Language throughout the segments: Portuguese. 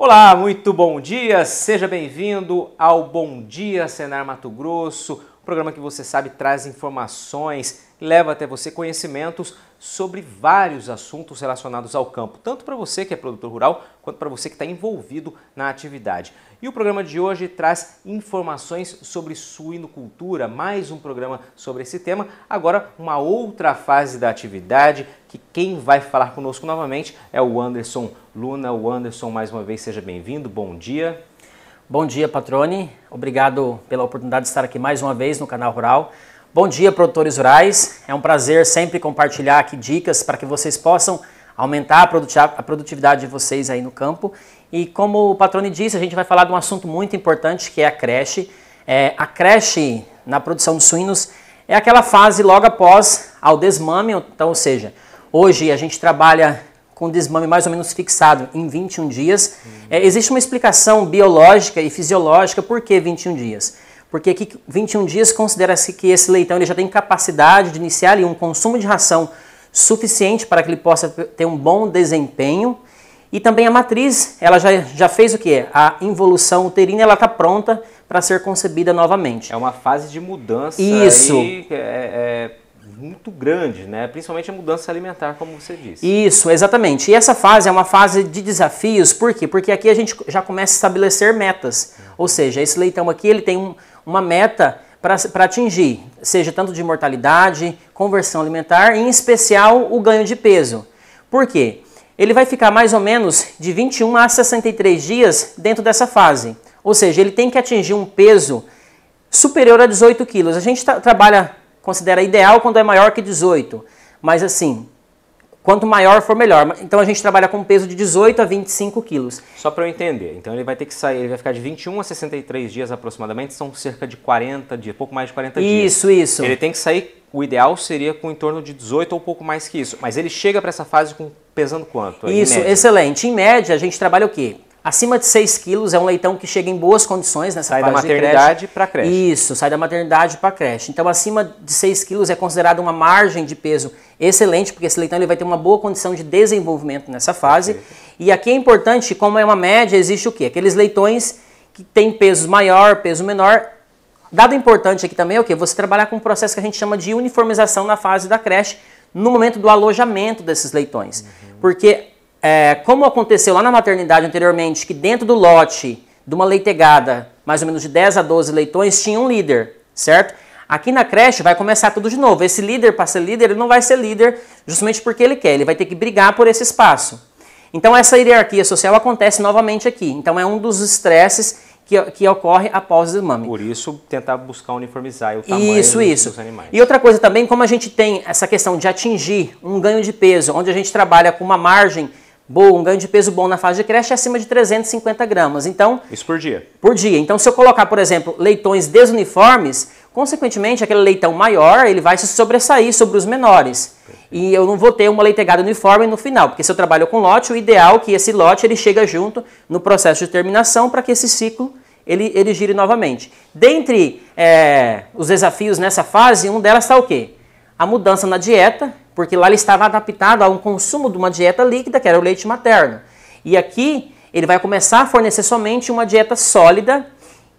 Olá, muito bom dia, seja bem-vindo ao Bom Dia Senar Mato Grosso, um programa que você sabe traz informações, leva até você conhecimentos sobre vários assuntos relacionados ao campo, tanto para você que é produtor rural, quanto para você que está envolvido na atividade. E o programa de hoje traz informações sobre suinocultura, mais um programa sobre esse tema, agora uma outra fase da atividade, que quem vai falar conosco novamente é o Anderson Luna. O Anderson, mais uma vez, seja bem-vindo, bom dia. Bom dia, Patrone, obrigado pela oportunidade de estar aqui mais uma vez no Canal Rural. Bom dia, produtores rurais, é um prazer sempre compartilhar aqui dicas para que vocês possam aumentar a produtividade de vocês aí no campo. E como o Patrone disse, a gente vai falar de um assunto muito importante que é a creche. A creche na produção de suínos é aquela fase logo após ao desmame, então, ou seja, hoje a gente trabalha com desmame mais ou menos fixado em 21 dias. Existe uma explicação biológica e fisiológica por que 21 dias. Porque aqui 21 dias considera-se que esse leitão ele já tem capacidade de iniciar ali um consumo de ração suficiente para que ele possa ter um bom desempenho. E também a matriz, ela já fez o quê? A involução uterina, ela está pronta para ser concebida novamente. É uma fase de mudança. Isso. Aí, muito grande, né? Principalmente a mudança alimentar, como você disse. Isso, exatamente. E essa fase é uma fase de desafios, por quê? Porque aqui a gente já começa a estabelecer metas. Ou seja, esse leitão aqui ele tem uma meta para atingir, seja tanto de mortalidade, conversão alimentar, em especial o ganho de peso. Por quê? Ele vai ficar mais ou menos de 21 a 63 dias dentro dessa fase. Ou seja, ele tem que atingir um peso superior a 18 quilos. A gente considera ideal quando é maior que 18, mas assim, quanto maior for melhor. Então a gente trabalha com um peso de 18 a 25 quilos. Só para eu entender, então ele vai ter que sair, ele vai ficar de 21 a 63 dias aproximadamente, são cerca de 40 dias, pouco mais de 40 dias. Isso. Ele tem que sair, o ideal seria com em torno de 18 ou pouco mais que isso, mas ele chega para essa fase pesando quanto? Isso, excelente. Em média a gente trabalha o quê? Acima de 6 quilos é um leitão que chega em boas condições nessa fase de creche. Sai da maternidade para a creche. Isso, sai da maternidade para a creche. Então, acima de 6 quilos é considerado uma margem de peso excelente, porque esse leitão ele vai ter uma boa condição de desenvolvimento nessa fase. Perfeito. E aqui é importante, como é uma média, existe o quê? Aqueles leitões que têm pesos maior, peso menor. Dado importante aqui também é o quê? Você trabalhar com um processo que a gente chama de uniformização na fase da creche, no momento do alojamento desses leitões. Porque como aconteceu lá na maternidade anteriormente, que dentro do lote de uma leitegada, mais ou menos de 10 a 12 leitões, tinha um líder, certo? Aqui na creche vai começar tudo de novo. Esse líder, para ser líder, ele não vai ser líder justamente porque ele quer, ele vai ter que brigar por esse espaço. Então essa hierarquia social acontece novamente aqui. Então é um dos estresses que ocorre após o desmame. Por isso, tentar buscar uniformizar o tamanho dos animais. E outra coisa também, como a gente tem essa questão de atingir um ganho de peso, onde a gente trabalha com uma margem boa, um ganho de peso bom na fase de creche é acima de 350 gramas. Então, isso por dia? Por dia. Então, se eu colocar, por exemplo, leitões desuniformes, consequentemente, aquele leitão maior, ele vai se sobressair sobre os menores. Perfeito. E eu não vou ter uma leitegada uniforme no final, porque se eu trabalho com lote, o ideal é que esse lote ele chega junto no processo de terminação para que esse ciclo ele gire novamente. Dentre os desafios nessa fase, um delas está o quê? A mudança na dieta, porque lá ele estava adaptado a um consumo de uma dieta líquida, que era o leite materno. E aqui ele vai começar a fornecer somente uma dieta sólida,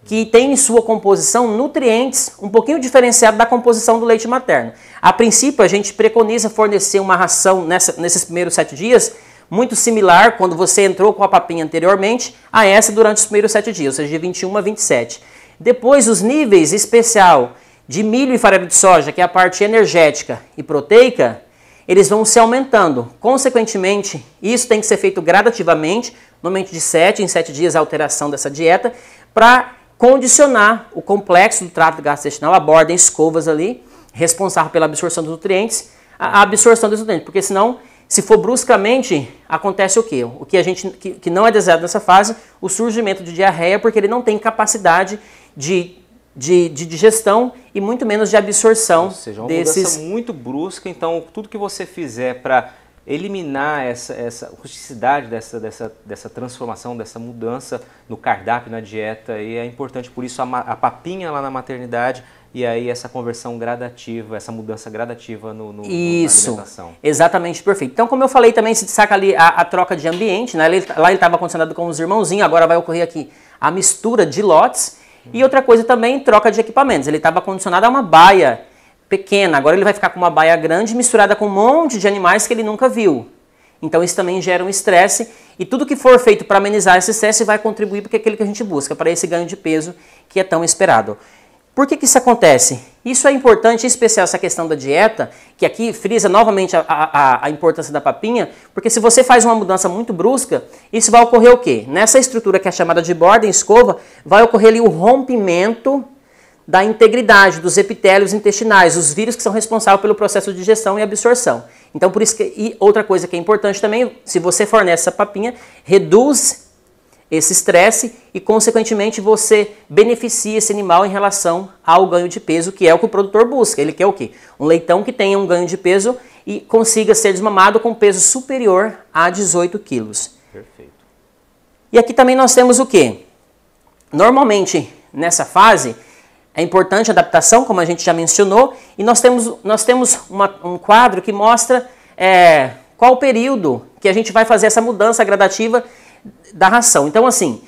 que tem em sua composição nutrientes um pouquinho diferenciado da composição do leite materno. A princípio, a gente preconiza fornecer uma ração nesses primeiros 7 dias, muito similar, quando você entrou com a papinha anteriormente, a essa durante os primeiros 7 dias, ou seja, de 21 a 27. Depois, os níveis especial de milho e farelo de soja, que é a parte energética e proteica, eles vão se aumentando. Consequentemente, isso tem que ser feito gradativamente, normalmente de 7 em 7 dias a alteração dessa dieta, para condicionar o complexo do trato gastrointestinal, a borda em escovas ali, responsável pela absorção dos nutrientes, a absorção dos nutrientes, porque senão, se for bruscamente, acontece o quê? O que a gente que não é desejado nessa fase, o surgimento de diarreia, porque ele não tem capacidade de digestão e muito menos de absorção. Ou seja, uma mudança muito brusca, então tudo que você fizer para eliminar essa rusticidade dessa transformação, dessa mudança no cardápio, na dieta, e é importante, por isso a papinha lá na maternidade e aí essa conversão gradativa, essa mudança gradativa na alimentação. Exatamente, perfeito. Então, como eu falei, também se destaca ali a troca de ambiente, né? Lá ele estava condicionado com os irmãozinhos, agora vai ocorrer aqui a mistura de lotes. E outra coisa também, troca de equipamentos. Ele estava condicionado a uma baia pequena, agora ele vai ficar com uma baia grande misturada com um monte de animais que ele nunca viu. Então isso também gera um estresse, e tudo que for feito para amenizar esse estresse vai contribuir para aquilo que a gente busca, para esse ganho de peso que é tão esperado. Por que isso acontece? Isso é importante, em especial essa questão da dieta, que aqui frisa novamente a importância da papinha, porque se você faz uma mudança muito brusca, isso vai ocorrer o quê? Nessa estrutura que é chamada de borda em escova, vai ocorrer ali o rompimento da integridade dos epitélios intestinais, os vírus que são responsáveis pelo processo de digestão e absorção. Então, por isso que, e outra coisa que é importante também, se você fornece essa papinha, reduz esse estresse e, consequentemente, você beneficia esse animal em relação ao ganho de peso, que é o que o produtor busca. Ele quer o quê? Um leitão que tenha um ganho de peso e consiga ser desmamado com peso superior a 18 quilos. Perfeito. E aqui também nós temos o quê? Normalmente, nessa fase, é importante a adaptação, como a gente já mencionou, e nós temos um quadro que mostra qual o período que a gente vai fazer essa mudança gradativa da ração. Então, assim,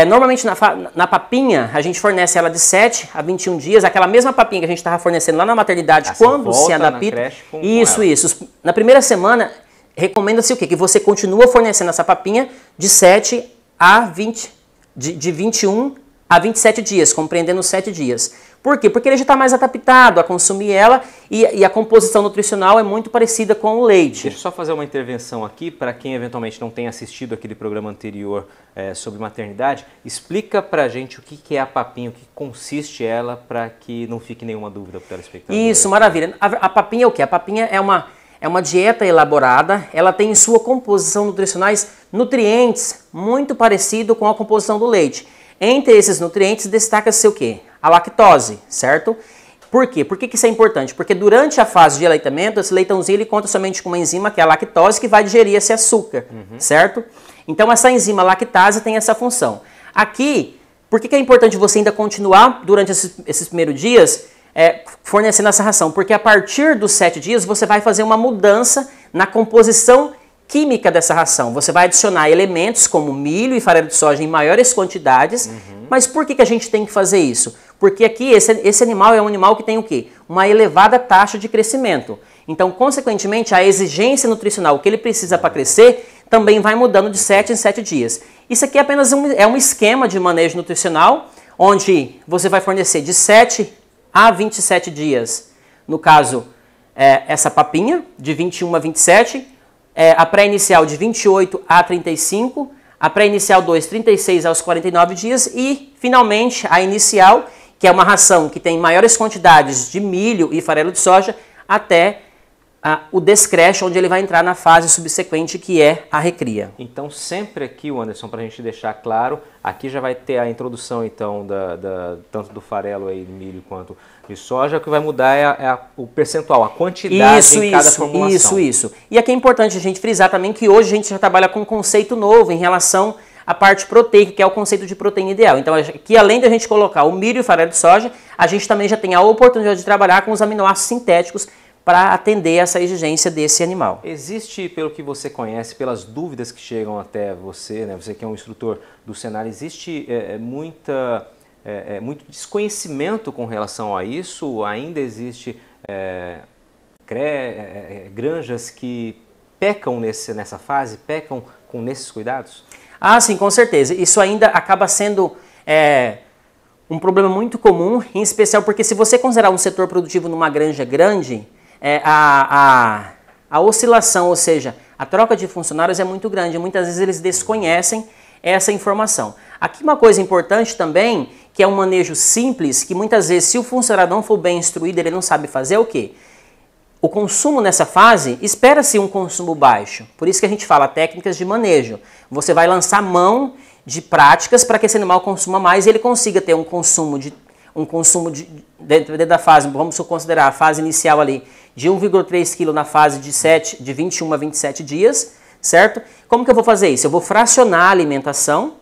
normalmente na papinha, a gente fornece ela de 7 a 21 dias, aquela mesma papinha que a gente estava fornecendo lá na maternidade, quando se adapta. Isso. Na primeira semana, recomenda-se o quê? Que você continua fornecendo essa papinha de 7 a 20, de 21 a 27 dias, compreendendo 7 dias. Por quê? Porque ele já está mais adaptado a consumir ela e a composição nutricional é muito parecida com o leite. Deixa eu só fazer uma intervenção aqui para quem eventualmente não tenha assistido aquele programa anterior sobre maternidade. Explica para a gente o que é a papinha, o que consiste ela, para que não fique nenhuma dúvida para o telespectador. Isso, maravilha. A papinha é o quê? A papinha é uma dieta elaborada, ela tem em sua composição nutricionais nutrientes muito parecido com a composição do leite. Entre esses nutrientes destaca-se o quê? A lactose, certo? Por quê? Por que isso é importante? Porque durante a fase de aleitamento, esse leitãozinho ele conta somente com uma enzima, que é a lactose, que vai digerir esse açúcar, certo? Então essa enzima lactase tem essa função. Aqui, por que é importante você ainda continuar durante esses primeiros dias fornecendo essa ração? Porque a partir dos 7 dias você vai fazer uma mudança na composição química dessa ração. Você vai adicionar elementos como milho e farelo de soja em maiores quantidades. Mas por que a gente tem que fazer isso? Porque aqui esse animal é um animal que tem o quê? Uma elevada taxa de crescimento. Então, consequentemente, a exigência nutricional que ele precisa para crescer também vai mudando de 7 em 7 dias. Isso aqui é apenas um esquema de manejo nutricional, onde você vai fornecer de 7 a 27 dias. No caso, essa papinha, de 21 a 27, a pré-inicial de 28 a 35, a pré-inicial 2, 36 aos 49 dias e, finalmente, a inicial, que é uma ração que tem maiores quantidades de milho e farelo de soja, até o descreche, onde ele vai entrar na fase subsequente, que é a recria. Então, sempre aqui, Anderson, para a gente deixar claro, aqui já vai ter a introdução, então, tanto do farelo aí, de milho quanto de soja. O que vai mudar é o percentual, a quantidade em cada formulação. Isso. E aqui é importante a gente frisar também que hoje a gente já trabalha com um conceito novo em relação à parte proteica, que é o conceito de proteína ideal. Então, aqui, além de a gente colocar o milho e o farelo de soja, a gente também já tem a oportunidade de trabalhar com os aminoácidos sintéticos para atender essa exigência desse animal. Existe, pelo que você conhece, pelas dúvidas que chegam até você, né, você que é um instrutor do Senar, existe muito desconhecimento com relação a isso? Ainda existe granjas que pecam nessa fase, pecam nesses cuidados? Ah, sim, com certeza. Isso ainda acaba sendo um problema muito comum, em especial porque se você considerar um setor produtivo numa granja grande, a oscilação, ou seja, a troca de funcionários é muito grande. Muitas vezes eles desconhecem essa informação. Aqui uma coisa importante também, que é um manejo simples, que muitas vezes se o funcionário não for bem instruído, ele não sabe fazer é o quê? O consumo nessa fase, espera-se um consumo baixo. Por isso que a gente fala técnicas de manejo. Você vai lançar mão de práticas para que esse animal consuma mais e ele consiga ter um consumo dentro da fase, vamos considerar a fase inicial ali, de 1,3 kg na fase de 21 a 27 dias, certo? Como que eu vou fazer isso? Eu vou fracionar a alimentação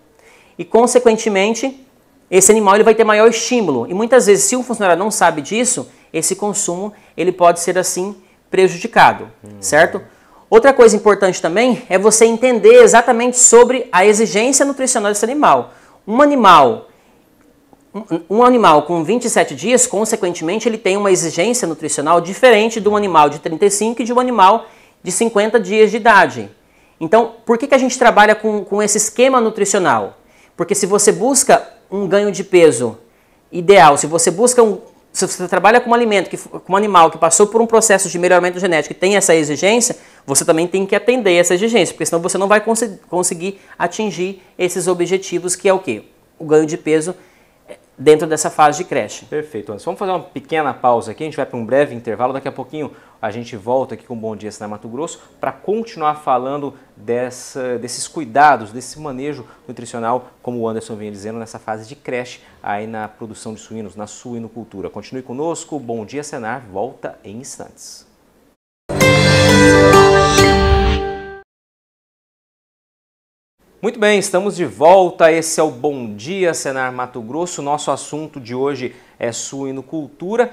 e, consequentemente, esse animal ele vai ter maior estímulo. E muitas vezes, se um funcionário não sabe disso, esse consumo ele pode ser assim prejudicado, certo? Outra coisa importante também é você entender exatamente sobre a exigência nutricional desse animal. Um animal com 27 dias, consequentemente, ele tem uma exigência nutricional diferente de um animal de 35 e de um animal de 50 dias de idade. Então, por que a gente trabalha com esse esquema nutricional? Porque se você busca um ganho de peso ideal, se você trabalha com um alimento, com um animal que passou por um processo de melhoramento genético e tem essa exigência, você também tem que atender essa exigência, porque senão você não vai conseguir atingir esses objetivos, que é o quê? O ganho de peso dentro dessa fase de creche. Perfeito, Anderson. Vamos fazer uma pequena pausa aqui, a gente vai para um breve intervalo, daqui a pouquinho a gente volta aqui com o Bom Dia Senar Mato Grosso para continuar falando desses cuidados, desse manejo nutricional, como o Anderson vinha dizendo, nessa fase de creche, aí na produção de suínos, na suinocultura. Continue conosco, Bom Dia Senar volta em instantes. Muito bem, estamos de volta, esse é o Bom Dia Senar Mato Grosso. Nosso assunto de hoje é suinocultura,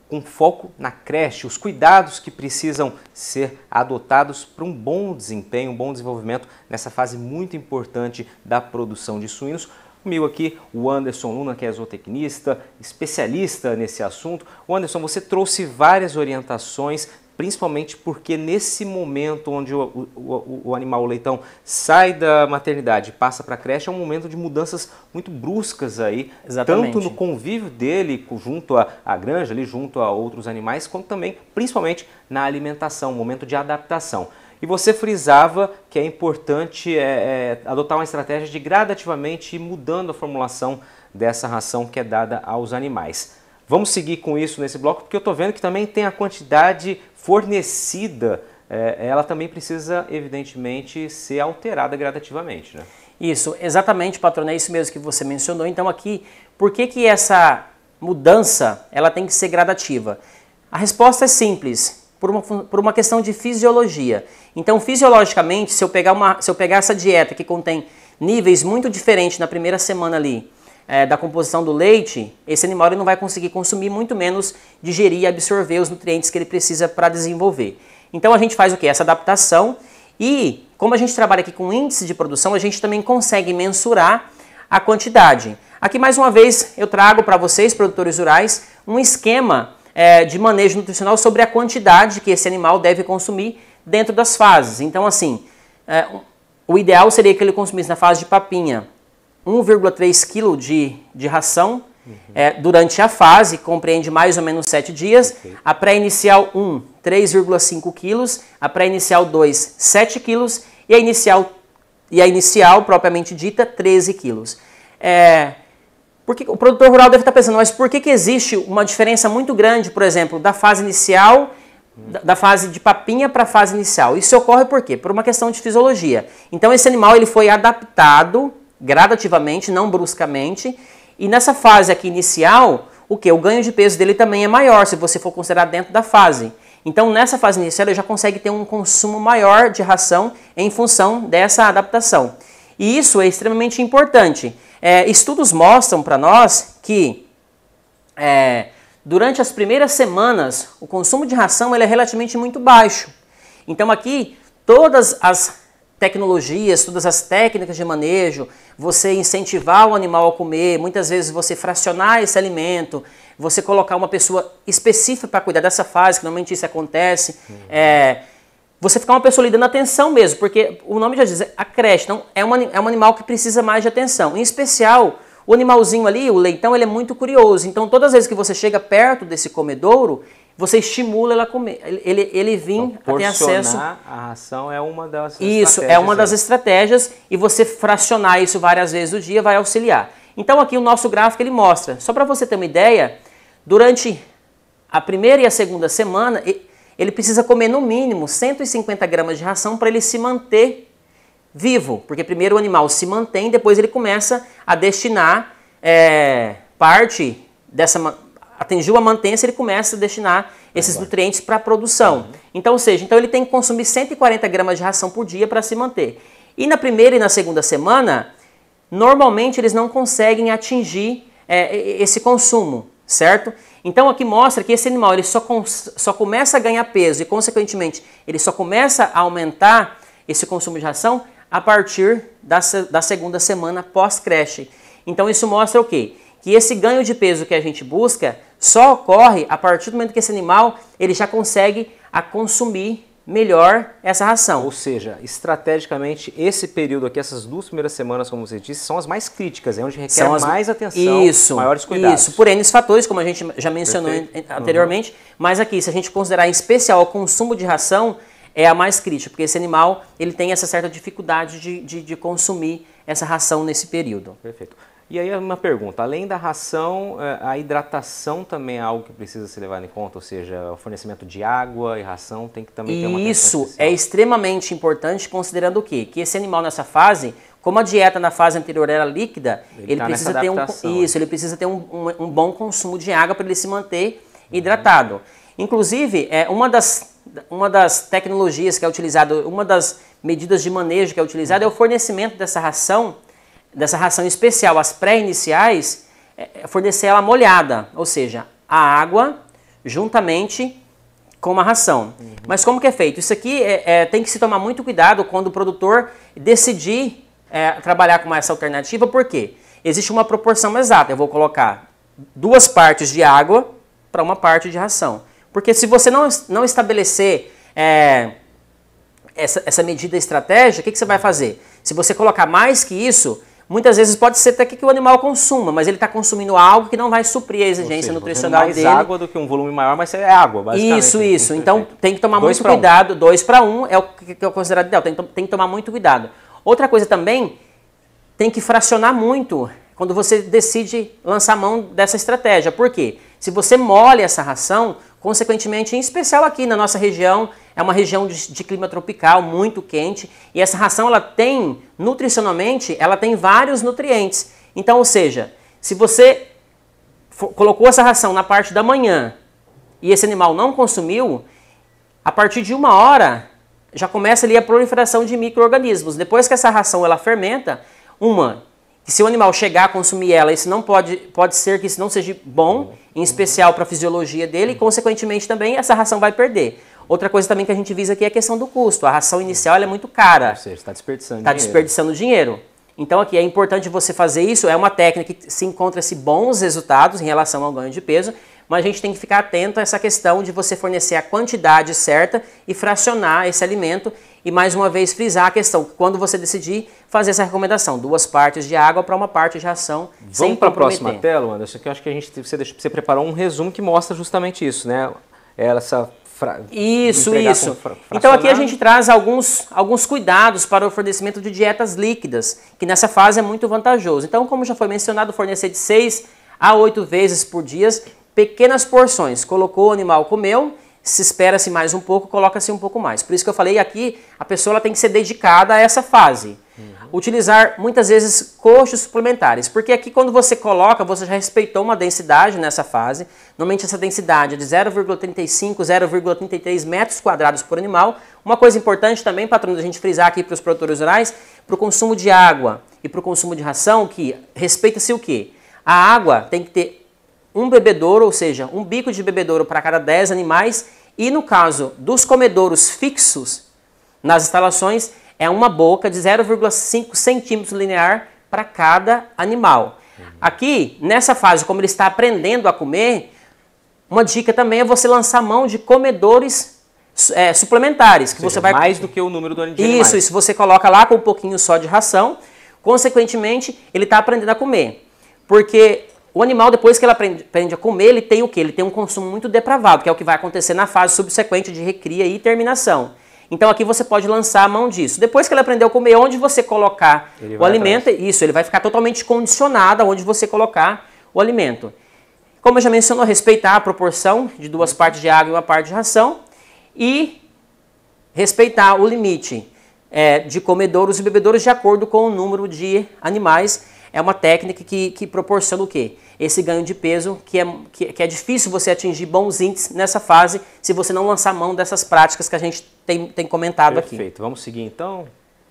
com foco na creche, os cuidados que precisam ser adotados para um bom desempenho, um bom desenvolvimento nessa fase muito importante da produção de suínos. Comigo aqui o Anderson Luna, que é zootecnista, especialista nesse assunto. O Anderson, você trouxe várias orientações, principalmente porque nesse momento onde o animal, o leitão, sai da maternidade e passa para a creche, é um momento de mudanças muito bruscas aí, Exatamente. tanto no convívio dele junto à granja, ali, junto a outros animais, quanto também, principalmente, na alimentação, um momento de adaptação. E você frisava que é importante adotar uma estratégia de gradativamente ir mudando a formulação dessa ração que é dada aos animais. Vamos seguir com isso nesse bloco, porque eu estou vendo que também tem a quantidade fornecida, ela também precisa, evidentemente, ser alterada gradativamente, né? Isso, exatamente, patrona, é isso mesmo que você mencionou. Então aqui, por que essa mudança ela tem que ser gradativa? A resposta é simples, por uma questão de fisiologia. Então, fisiologicamente, se eu pegar essa dieta que contém níveis muito diferentes na primeira semana ali, da composição do leite, esse animal ele não vai conseguir consumir, muito menos digerir e absorver os nutrientes que ele precisa para desenvolver. Então a gente faz o quê? Essa adaptação, e como a gente trabalha aqui com índice de produção, a gente também consegue mensurar a quantidade. Aqui mais uma vez eu trago para vocês, produtores rurais, um esquema de manejo nutricional sobre a quantidade que esse animal deve consumir dentro das fases. Então assim, o ideal seria que ele consumisse na fase de papinha 1,3 kg de ração durante a fase, compreende mais ou menos 7 dias. Okay. A pré-inicial 1, 3,5 kg. A pré-inicial 2, 7 kg. E a inicial, propriamente dita, 13 kg. Porque o produtor rural deve estar pensando, mas por que existe uma diferença muito grande, por exemplo, da fase inicial, da fase de papinha para a fase inicial? Isso ocorre por quê? Por uma questão de fisiologia. Então esse animal ele foi adaptado gradativamente, não bruscamente, e nessa fase aqui inicial, o ganho de peso dele também é maior, se você for considerar dentro da fase. Então nessa fase inicial ele já consegue ter um consumo maior de ração em função dessa adaptação. E isso é extremamente importante. Estudos mostram para nós que durante as primeiras semanas o consumo de ração ele é relativamente muito baixo. Então aqui todas as tecnologias, todas as técnicas de manejo, você incentivar o animal a comer, muitas vezes você fracionar esse alimento, você colocar uma pessoa específica para cuidar dessa fase, que normalmente isso acontece, você ficar uma pessoa lhe dando atenção mesmo, porque o nome já diz, a creche, então é um animal que precisa mais de atenção. Em especial, o animalzinho ali, o leitão, ele é muito curioso, então todas as vezes que você chega perto desse comedouro, você estimula ele a comer, ele vir a ter acesso. A ração é uma das estratégias. Isso, é uma das estratégias, e você fracionar isso várias vezes do dia vai auxiliar. Então aqui o nosso gráfico ele mostra, só para você ter uma ideia, durante a primeira e a segunda semana, ele precisa comer no mínimo 150 gramas de ração para ele se manter vivo, porque primeiro o animal se mantém, depois ele começa a destinar parte dessa... Atingiu a mantência, ele começa a destinar esses nutrientes para a produção. Então, ou seja, ele tem que consumir 140 gramas de ração por dia para se manter. E na primeira e na segunda semana, normalmente eles não conseguem atingir esse consumo, certo? Então aqui mostra que esse animal ele só começa a ganhar peso e, consequentemente, ele só começa a aumentar esse consumo de ração a partir da segunda semana pós-creche. Então isso mostra o quê? Que esse ganho de peso que a gente busca só ocorre a partir do momento que esse animal ele já consegue consumir melhor essa ração. Ou seja, estrategicamente, esse período aqui, essas 2 primeiras semanas, como você disse, são as mais críticas, é onde requer mais atenção, maiores cuidados. Isso, por N fatores, como a gente já mencionou anteriormente, mas aqui, se a gente considerar em especial o consumo de ração, é a mais crítica, porque esse animal ele tem essa certa dificuldade de consumir essa ração nesse período. Perfeito. E aí uma pergunta, além da ração, a hidratação também é algo que precisa ser levado em conta, ou seja, o fornecimento de água e ração tem que também ter uma atenção especial. Isso é extremamente importante, considerando o quê? Que esse animal nessa fase, como a dieta na fase anterior era líquida, ele precisa ter ele precisa ter um bom consumo de água para ele se manter hidratado. Inclusive, uma das tecnologias que é utilizada, uma das medidas de manejo que é utilizada é o fornecimento dessa ração especial, as pré-iniciais, fornecer ela molhada, ou seja, a água juntamente com uma ração. Mas como que é feito? Isso aqui tem que se tomar muito cuidado quando o produtor decidir trabalhar com essa alternativa, porque existe uma proporção exata. Eu vou colocar 2 partes de água para 1 parte de ração. Porque se você não estabelecer essa medida estratégica, o que você vai fazer? Se você colocar mais que isso, muitas vezes pode ser até que o animal consuma, mas ele está consumindo algo que não vai suprir a exigência nutricional dele. Mais água do que um volume maior, mas é água, basicamente. Isso. Então tem que tomar muito cuidado. 2 para 1 é o que eu considero ideal. Tem que tomar muito cuidado. Outra coisa também, tem que fracionar muito quando você decide lançar mão dessa estratégia. Por quê? Se você molha essa ração, consequentemente, em especial aqui na nossa região, é uma região de clima tropical, muito quente, e essa ração, ela tem, nutricionalmente, ela tem vários nutrientes. Então, ou seja, se você colocou essa ração na parte da manhã e esse animal não consumiu, a partir de 1 hora já começa ali a proliferação de micro-organismos. Depois que essa ração ela fermenta, que se o animal chegar a consumir ela, isso não pode ser que isso não seja bom, em especial para a fisiologia dele, e consequentemente também essa ração vai perder. Outra coisa também que a gente visa aqui é a questão do custo. A ração inicial ela é muito cara. Ou seja, está desperdiçando dinheiro. Está desperdiçando dinheiro. Então aqui é importante você fazer isso, é uma técnica que se encontra-se bons resultados em relação ao ganho de peso, mas a gente tem que ficar atento a essa questão de você fornecer a quantidade certa e fracionar esse alimento e mais uma vez frisar a questão, quando você decidir fazer essa recomendação, 2 partes de água para 1 parte de ração. Vamos para a próxima tela, Anderson, que eu acho que você preparou um resumo que mostra justamente isso, né? Isso. Então aqui a gente traz alguns cuidados para o fornecimento de dietas líquidas, que nessa fase é muito vantajoso. Então, como já foi mencionado, fornecer de 6 a 8 vezes por dia, pequenas porções. Colocou, o animal comeu, se espera-se mais um pouco, coloca-se um pouco mais. Por isso que eu falei aqui, a pessoa ela tem que ser dedicada a essa fase. Utilizar muitas vezes coxos suplementares, porque aqui quando você coloca, você já respeitou uma densidade nessa fase. Normalmente essa densidade é de 0,35, 0,33 metros quadrados por animal. Uma coisa importante também, patrão, da gente frisar aqui para os produtores rurais, para o consumo de água e para o consumo de ração, que respeita-se o quê? A água tem que ter um bebedouro, ou seja, um bico de bebedouro para cada 10 animais, e no caso dos comedouros fixos nas instalações, é uma boca de 0,5 centímetros linear para cada animal. Aqui, nessa fase, como ele está aprendendo a comer, uma dica também é você lançar mão de comedores suplementares. Que você vai mais do que o número do animais. Isso, você coloca lá com um pouquinho só de ração, consequentemente, ele está aprendendo a comer. Porque o animal, depois que ele aprende a comer, ele tem o quê? Ele tem um consumo muito depravado, que é o que vai acontecer na fase subsequente de recria e terminação. Então aqui você pode lançar a mão disso. Depois que ele aprendeu a comer, onde você colocar o alimento, ele vai ficar totalmente condicionado aonde você colocar o alimento. Como eu já mencionou, respeitar a proporção de 2 partes de água e 1 parte de ração e respeitar o limite de comedouros e bebedouros de acordo com o número de animais. É uma técnica que proporciona o quê? Esse ganho de peso, que é difícil você atingir bons índices nessa fase se você não lançar mão dessas práticas que a gente tem comentado aqui. Perfeito. Vamos seguir então,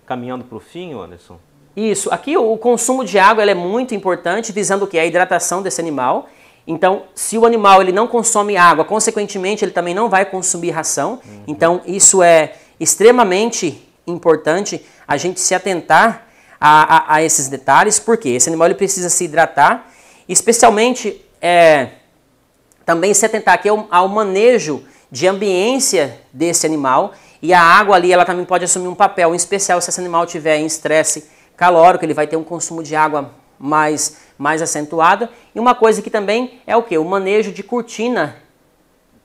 caminhando para o fim, Anderson? Isso, aqui o consumo de água ele é muito importante, visando o que? A hidratação desse animal. Então, se o animal ele não consome água, consequentemente ele também não vai consumir ração. Então, isso é extremamente importante a gente se atentar a esses detalhes, porque esse animal ele precisa se hidratar, especialmente também se atentar aqui ao manejo de ambiência desse animal, e a água ali ela também pode assumir um papel, em especial se esse animal tiver em estresse calórico, ele vai ter um consumo de água mais acentuado. E uma coisa que também é o que? O manejo de cortina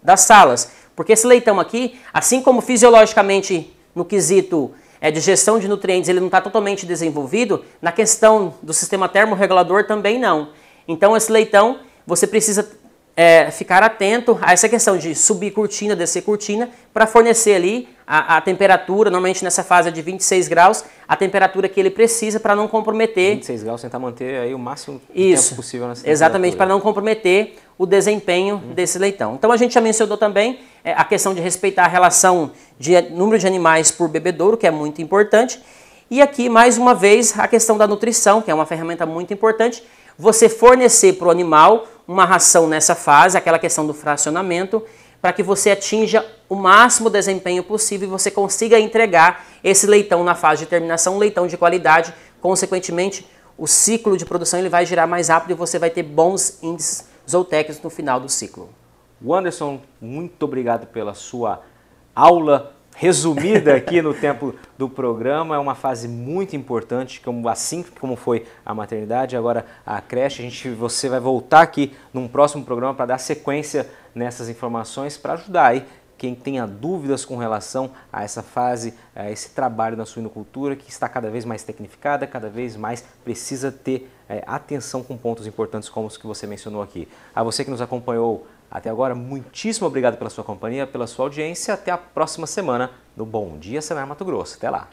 das salas, porque esse leitão aqui, assim como fisiologicamente no quesito de gestão de nutrientes ele não está totalmente desenvolvido, na questão do sistema termorregulador também não. Então esse leitão você precisa ficar atento a essa questão de subir cortina, descer cortina, para fornecer ali a temperatura, normalmente nessa fase de 26 graus, a temperatura que ele precisa para não comprometer. 26 graus, tentar manter aí o máximo tempo possível nessa temperatura. Exatamente, para não comprometer o desempenho desse leitão. Então a gente já mencionou também a questão de respeitar a relação de número de animais por bebedouro, que é muito importante. E aqui, mais uma vez, a questão da nutrição, que é uma ferramenta muito importante. Você fornecer para o animal uma ração nessa fase, aquela questão do fracionamento, para que você atinja o máximo desempenho possível e você consiga entregar esse leitão na fase de terminação, um leitão de qualidade. Consequentemente, o ciclo de produção ele vai girar mais rápido e você vai ter bons índices zootecnicos no final do ciclo. Wanderson, muito obrigado pela sua aula resumida aqui no tempo do programa. É uma fase muito importante, assim como foi a maternidade, agora a creche. Você vai voltar aqui num próximo programa para dar sequência nessas informações, para ajudar aí quem tenha dúvidas com relação a essa fase, a esse trabalho na suinocultura, que está cada vez mais tecnificada, cada vez mais precisa ter atenção com pontos importantes como os que você mencionou aqui. A você que nos acompanhou até agora, muitíssimo obrigado pela sua companhia, pela sua audiência. Até a próxima semana no Bom Dia Senar Mato Grosso. Até lá!